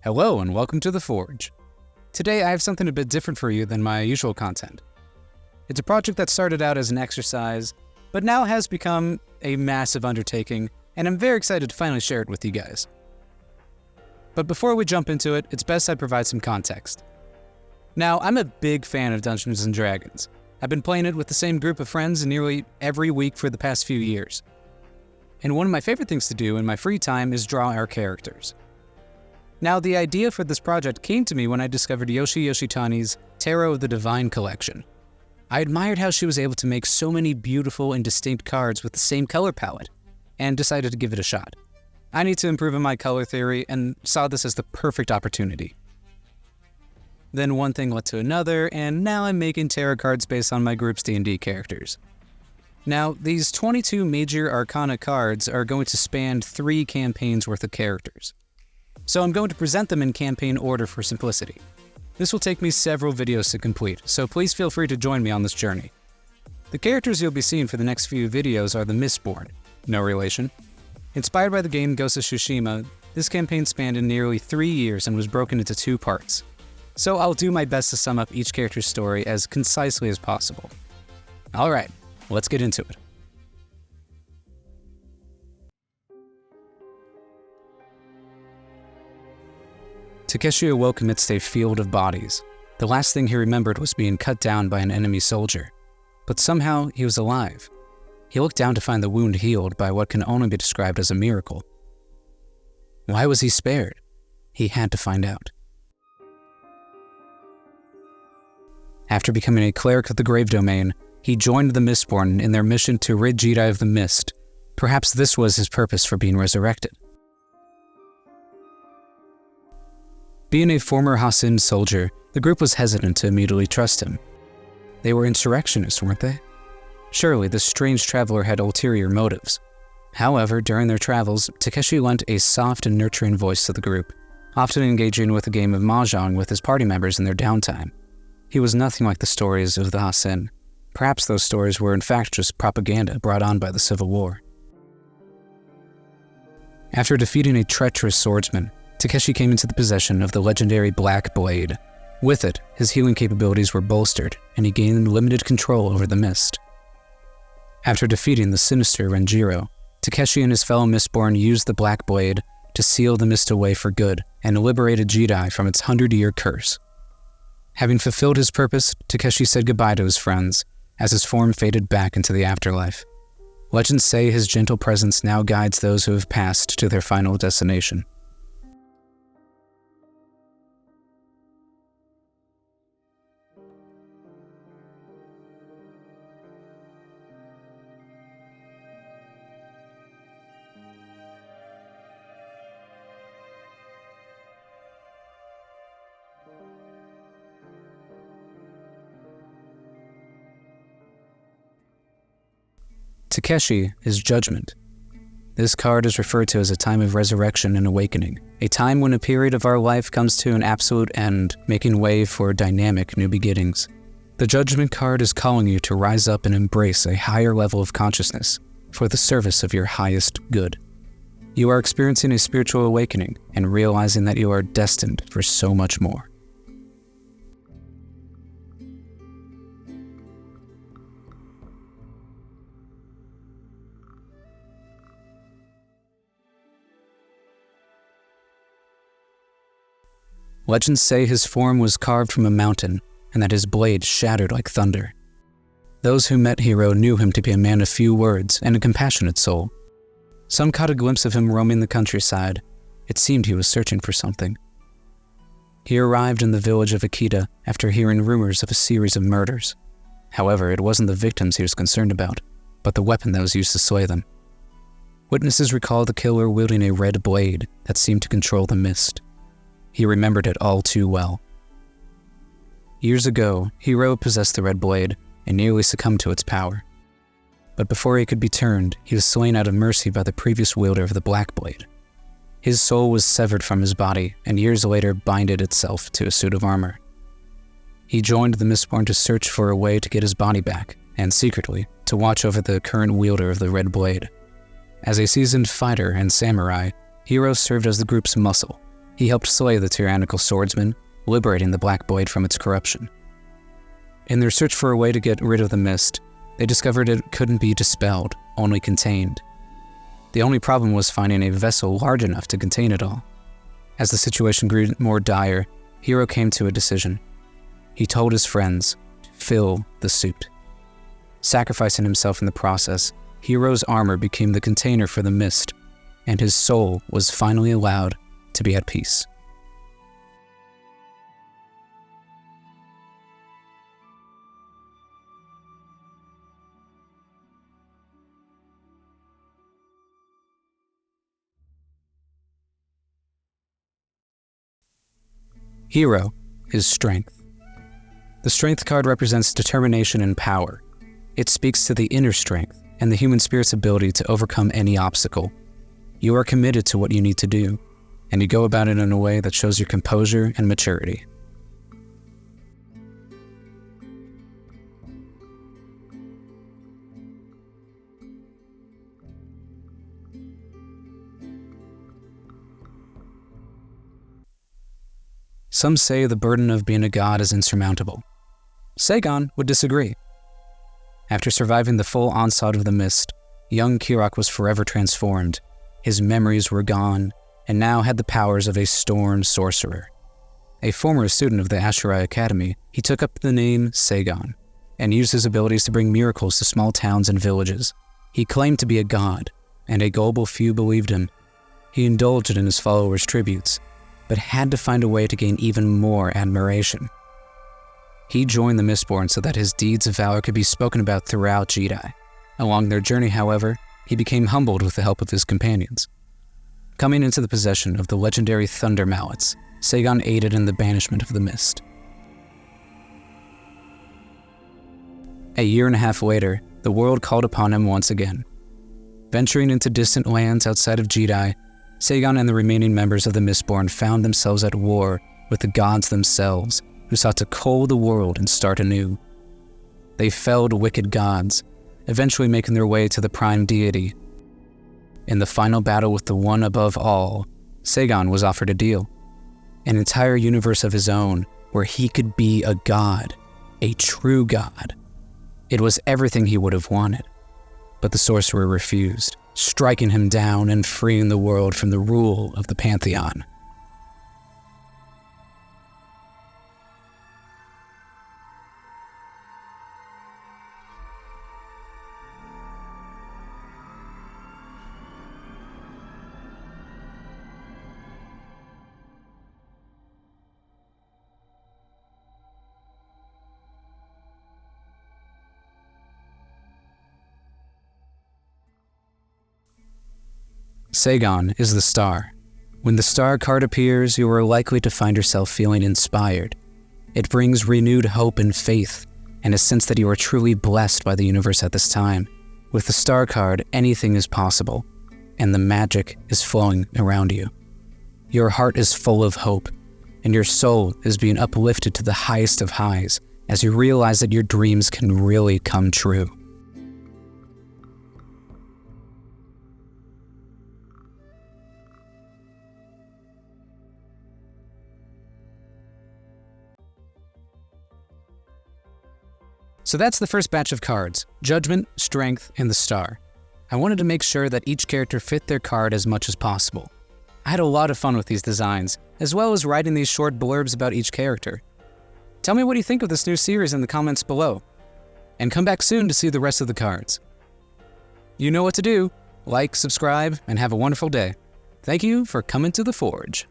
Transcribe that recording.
Hello and welcome to The Forge. Today I have something a bit different for you than my usual content. It's a project that started out as an exercise, but now has become a massive undertaking, and I'm very excited to finally share it with you guys. But before we jump into it, it's best I provide some context. Now, I'm a big fan of Dungeons and Dragons. I've been playing it with the same group of friends nearly every week for the past few years. And one of my favorite things to do in my free time is draw our characters. Now, the idea for this project came to me when I discovered Yoshi Yoshitani's Tarot of the Divine collection. I admired how she was able to make so many beautiful and distinct cards with the same color palette, and decided to give it a shot. I need to improve on my color theory, and saw this as the perfect opportunity. Then one thing led to another, and now I'm making tarot cards based on my group's D&D characters. Now, these 22 major Arcana cards are going to span 3 campaigns worth of characters. So I'm going to present them in campaign order for simplicity. This will take me several videos to complete, so please feel free to join me on this journey. The characters you'll be seeing for the next few videos are the Mistborn, no relation. Inspired by the game Ghost of Tsushima, this campaign spanned in nearly 3 years and was broken into 2 parts. So I'll do my best to sum up each character's story as concisely as possible. Alright, let's get into it. Takeshi awoke amidst a field of bodies. The last thing he remembered was being cut down by an enemy soldier. But somehow, he was alive. He looked down to find the wound healed by what can only be described as a miracle. Why was he spared? He had to find out. After becoming a cleric of the Grave Domain, he joined the Mistborn in their mission to rid Jedi of the Mist. Perhaps this was his purpose for being resurrected. Being a former Hassin soldier, the group was hesitant to immediately trust him. They were insurrectionists, weren't they? Surely this strange traveler had ulterior motives. However, during their travels, Takeshi lent a soft and nurturing voice to the group, often engaging with a game of mahjong with his party members in their downtime. He was nothing like the stories of the Hassin. Perhaps those stories were in fact just propaganda brought on by the Civil War. After defeating a treacherous swordsman, Takeshi came into the possession of the legendary Black Blade. With it, his healing capabilities were bolstered, and he gained limited control over the mist. After defeating the sinister Renjiro, Takeshi and his fellow Mistborn used the Black Blade to seal the mist away for good and liberated Jedi from its 100-year curse. Having fulfilled his purpose, Takeshi said goodbye to his friends as his form faded back into the afterlife. Legends say his gentle presence now guides those who have passed to their final destination. Takeshi is Judgment. This card is referred to as a time of resurrection and awakening, a time when a period of our life comes to an absolute end, making way for dynamic new beginnings. The Judgment card is calling you to rise up and embrace a higher level of consciousness for the service of your highest good. You are experiencing a spiritual awakening and realizing that you are destined for so much more. Legends say his form was carved from a mountain, and that his blade shattered like thunder. Those who met Hiro knew him to be a man of few words and a compassionate soul. Some caught a glimpse of him roaming the countryside. It seemed he was searching for something. He arrived in the village of Akita after hearing rumors of a series of murders. However, it wasn't the victims he was concerned about, but the weapon that was used to slay them. Witnesses recalled the killer wielding a red blade that seemed to control the mist. He remembered it all too well. Years ago, Hiro possessed the red blade and nearly succumbed to its power. But before he could be turned, he was slain out of mercy by the previous wielder of the black blade. His soul was severed from his body and years later binded itself to a suit of armor. He joined the Mistborn to search for a way to get his body back, and secretly, to watch over the current wielder of the red blade. As a seasoned fighter and samurai, Hiro served as the group's muscle. He helped slay the tyrannical swordsman, liberating the Black Blade from its corruption. In their search for a way to get rid of the mist, they discovered it couldn't be dispelled, only contained. The only problem was finding a vessel large enough to contain it all. As the situation grew more dire, Hiro came to a decision. He told his friends to fill the suit. Sacrificing himself in the process, Hiro's armor became the container for the mist, and his soul was finally allowed to be at peace. Hiro is strength. The strength card represents determination and power. It speaks to the inner strength and the human spirit's ability to overcome any obstacle. You are committed to what you need to do, and you go about it in a way that shows your composure and maturity. Some say the burden of being a god is insurmountable. Sagon would disagree. After surviving the full onslaught of the mist, young Kirok was forever transformed. His memories were gone, and now had the powers of a storm sorcerer. A former student of the Asherai Academy, he took up the name Sagon, and used his abilities to bring miracles to small towns and villages. He claimed to be a god, and a gullible few believed him. He indulged in his followers' tributes, but had to find a way to gain even more admiration. He joined the Mistborn so that his deeds of valor could be spoken about throughout Jedi. Along their journey, however, he became humbled with the help of his companions. Coming into the possession of the legendary Thunder Mallets, Sagon aided in the banishment of the mist. A year and a half later, the world called upon him once again. Venturing into distant lands outside of Jedi, Sagon and the remaining members of the Mistborn found themselves at war with the gods themselves, who sought to cull the world and start anew. They felled wicked gods, eventually making their way to the Prime Deity. In the final battle with the One Above All, Sagon was offered a deal. An entire universe of his own, where he could be a god, a true god. It was everything he would have wanted. But the sorcerer refused, striking him down and freeing the world from the rule of the Pantheon. Sagon is the star. When the star card appears, you are likely to find yourself feeling inspired. It brings renewed hope and faith, and a sense that you are truly blessed by the universe at this time. With the star card, anything is possible, and the magic is flowing around you. Your heart is full of hope, and your soul is being uplifted to the highest of highs as you realize that your dreams can really come true. So that's the first batch of cards, Judgment, Strength, and the Star. I wanted to make sure that each character fit their card as much as possible. I had a lot of fun with these designs, as well as writing these short blurbs about each character. Tell me what you think of this new series in the comments below, and come back soon to see the rest of the cards. You know what to do. Like, subscribe, and have a wonderful day. Thank you for coming to the Forge.